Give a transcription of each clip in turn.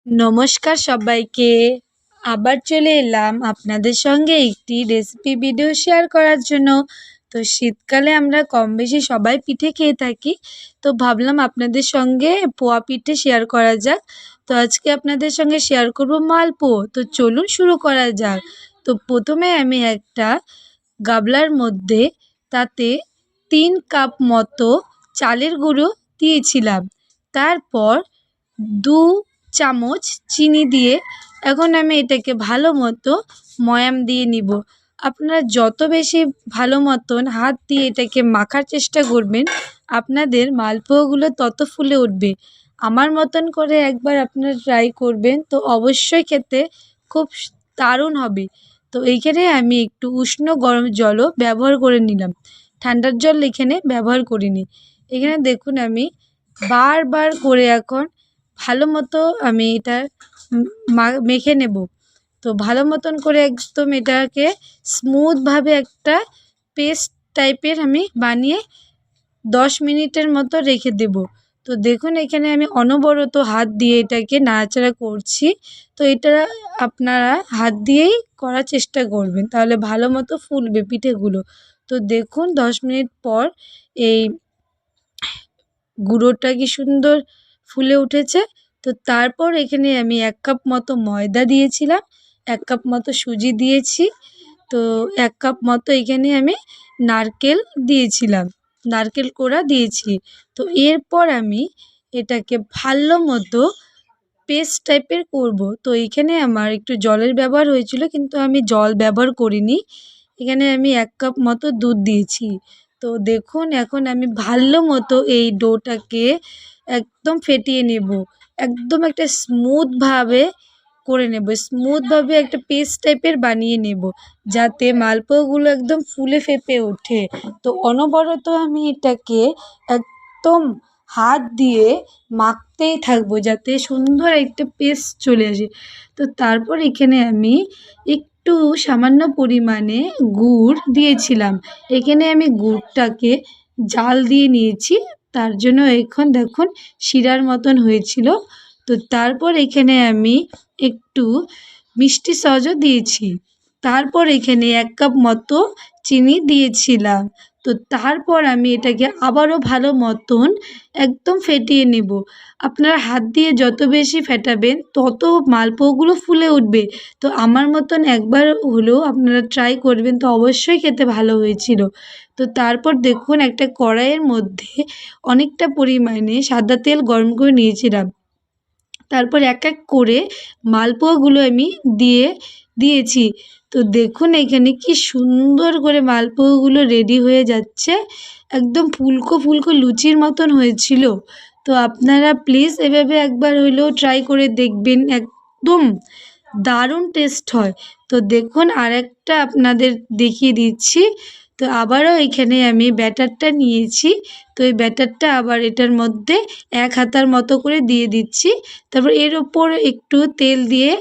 নমস্কার সবাইকে। আবার চলে এলাম আপনাদের সঙ্গে একটি রেসিপি ভিডিও শেয়ার করার জন্য। তো শীতকালে আমরা কম বেশি সবাই পিঠে খেয়ে থাকি। তো ভাবলাম আপনাদের সঙ্গে পোয়া পিঠে শেয়ার করা যাক। তো আজকে আপনাদের সঙ্গে শেয়ার করব মালপোয়া। তো চলুন শুরু করা যাক। তো প্রথমে আমি একটা গামলার মধ্যে তাতে 3 কাপ মতো চালের গুঁড়ো দিয়েছিলাম। তারপর 2 চামচ চিনি দিয়ে এখন আমি এটাকে ভালো মতো ময়াম দিয়ে নিব। আপনারা যত বেশি ভালো মতন হাত দিয়ে এটাকে মাখার চেষ্টা করবেন, আপনাদের মালপোয়াগুলো তত ফুলে উঠবে। আমার মতন করে একবার আপনারা ট্রাই করবেন, তো অবশ্যই খেতে খুব দারুণ হবে। তো এইখানে আমি একটু উষ্ণ গরম জলও ব্যবহার করে নিলাম, ঠান্ডার জল এখানে ব্যবহার করিনি। এখানে দেখুন আমি বারবার করে এখন ভালো মতো আমি এটা মেখে নেব। তো ভালো মতন করে একদম এটাকে স্মুথভাবে একটা পেস্ট টাইপের আমি বানিয়ে 10 মিনিটের মতো রেখে দেব। তো দেখুন এখানে আমি অনবরত হাত দিয়ে এটাকে নাড়াচাড়া করছি। তো এটা আপনারা হাত দিয়েই করার চেষ্টা করবেন, তাহলে ভালো মতো ফুলবে পিঠেগুলো। তো দেখুন 10 মিনিট পর এই গুঁড়োটা কি সুন্দর ফুলে উঠেছে। তো তারপর এখানে আমি 1 কাপ মতো ময়দা দিয়েছিলাম, 1 কাপ মতো সুজি দিয়েছি, তো 1 কাপ মতো এখানে আমি নারকেল দিয়েছিলাম, নারকেল কোড়া দিয়েছি। তো এরপর আমি এটাকে ভালো মতো পেস্ট টাইপের করব। তো এখানে আমার একটু জলের ব্যবহার হয়েছিল, কিন্তু আমি জল ব্যবহার করিনি। এখানে আমি 1 কাপ মতো দুধ দিয়েছি। তো দেখুন এখন আমি ভালো মতো এই ডোটাকে একদম ফেটিয়ে নেব, একদম একটা স্মুথভাবে করে নেব, স্মুথভাবে একটা পেস্ট টাইপের বানিয়ে নেব, যাতে মালপোয়াগুলো একদম ফুলে ফেঁপে ওঠে। তো অনবরত আমি এটাকে একদম হাত দিয়ে মাখতেই থাকবো, যাতে সুন্দর একটা পেস্ট চলে আসে। তো তারপর এখানে আমি একটু সামান্য পরিমাণে গুড় দিয়েছিলাম। এখানে আমি গুড়টাকে জাল দিয়ে নিয়েছি, তার জন্য এখন দেখুন শিরার মতন হয়েছিল। তো তারপর এখানে আমি একটু মিষ্টি সসও দিয়েছি। তারপর এখানে 1 কাপ মতো চিনি দিয়েছিলাম। তো তারপর আমি এটাকে আবারও ভালো মতন একদম ফেটিয়ে নেব। আপনারা হাত দিয়ে যত বেশি ফেটাবেন তত মালপোয়াগুলো ফুলে উঠবে। তো আমার মতন একবার হলেও আপনারা ট্রাই করবেন, তো অবশ্যই খেতে ভালো হয়েছিল। তো তারপর দেখুন একটা কড়াইয়ের মধ্যে অনেকটা পরিমাণে সাদা তেল গরম করে নিয়েছিলাম। তারপর এক এক করে মালপোয়াগুলো আমি দিয়েছি। তো দেখুন এখানে কি সুন্দর করে মালপোয়াগুলো রেডি হয়ে যাচ্ছে, একদম ফুলকো ফুলকো লুচির মতন হয়েছিল। তো আপনারা প্লিজ এভাবে একবার হলেও ট্রাই করে দেখবেন, একদম দারুণ টেস্ট হয়। তো দেখুন আরেকটা আপনাদের দেখিয়ে দিচ্ছি। তো আবারও এখানে আমি ব্যাটারটা নিয়েছি। তো এই ব্যাটারটা আবার এটার মধ্যে 1 হাতার মতো করে দিয়ে দিচ্ছি। তারপর এর ওপর একটু তেল দিয়ে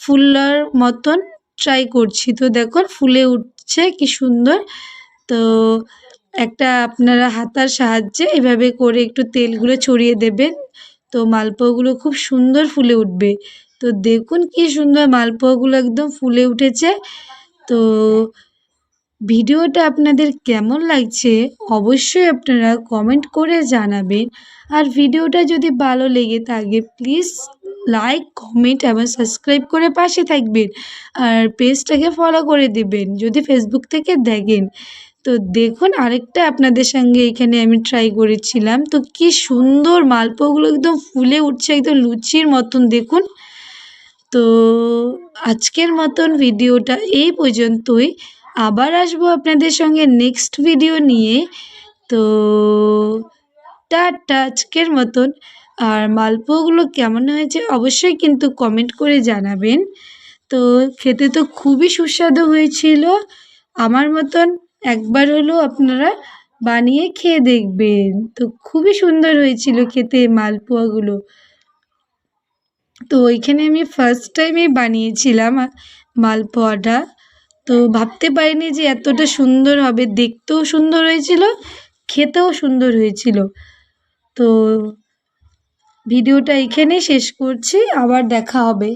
ফুলার মতন ট্রাই করছি। তো দেখুন ফুলে উঠছে কি সুন্দর। তো একটা আপনারা হাতার সাহায্যে এভাবে করে একটু তেলগুলো ছড়িয়ে দেবেন, তো মালপোয়াগুলো খুব সুন্দর ফুলে উঠবে। তো দেখুন কি সুন্দর মালপোয়াগুলো একদম ফুলে উঠেছে। তো ভিডিওটা আপনাদের কেমন লাগছে অবশ্যই আপনারা কমেন্ট করে জানাবেন। আর ভিডিওটা যদি ভালো লেগে থাকে প্লিজ লাইক, কমেন্ট এবং সাবস্ক্রাইব করে পাশে থাকবেন। আর পেজটাকে ফলো করে দেবেন যদি ফেসবুক থেকে দেখেন। তো দেখুন আরেকটা আপনাদের সঙ্গে এখানে আমি ট্রাই করেছিলাম। তো কি সুন্দর মালপোয়াগুলো একদম ফুলে উঠছে, একদম লুচির মতন দেখুন। তো আজকের মতন ভিডিওটা এই পর্যন্তই। আবার আসবো আপনাদের সঙ্গে নেক্সট ভিডিও নিয়ে। তো টাটা আজকের মতন। আর মালপোয়াগুলো কেমন হয়েছে অবশ্যই কিন্তু কমেন্ট করে জানাবেন। তো খেতে তো খুবই সুস্বাদু হয়েছিল। আমার মতন একবার হলেও আপনারা বানিয়ে খেয়ে দেখবেন। তো খুবই সুন্দর হয়েছিল খেতে মালপোয়াগুলো। তো ওইখানে আমি ফার্স্ট টাইমই বানিয়েছিলাম মালপোয়াটা। তো ভাবতে পারিনি যে এতটা সুন্দর হবে, দেখতেও সুন্দর হয়েছিল, খেতেও সুন্দর হয়েছিল। তো ভিডিওটা এখানেই শেষ করছি, আবার দেখা হবে।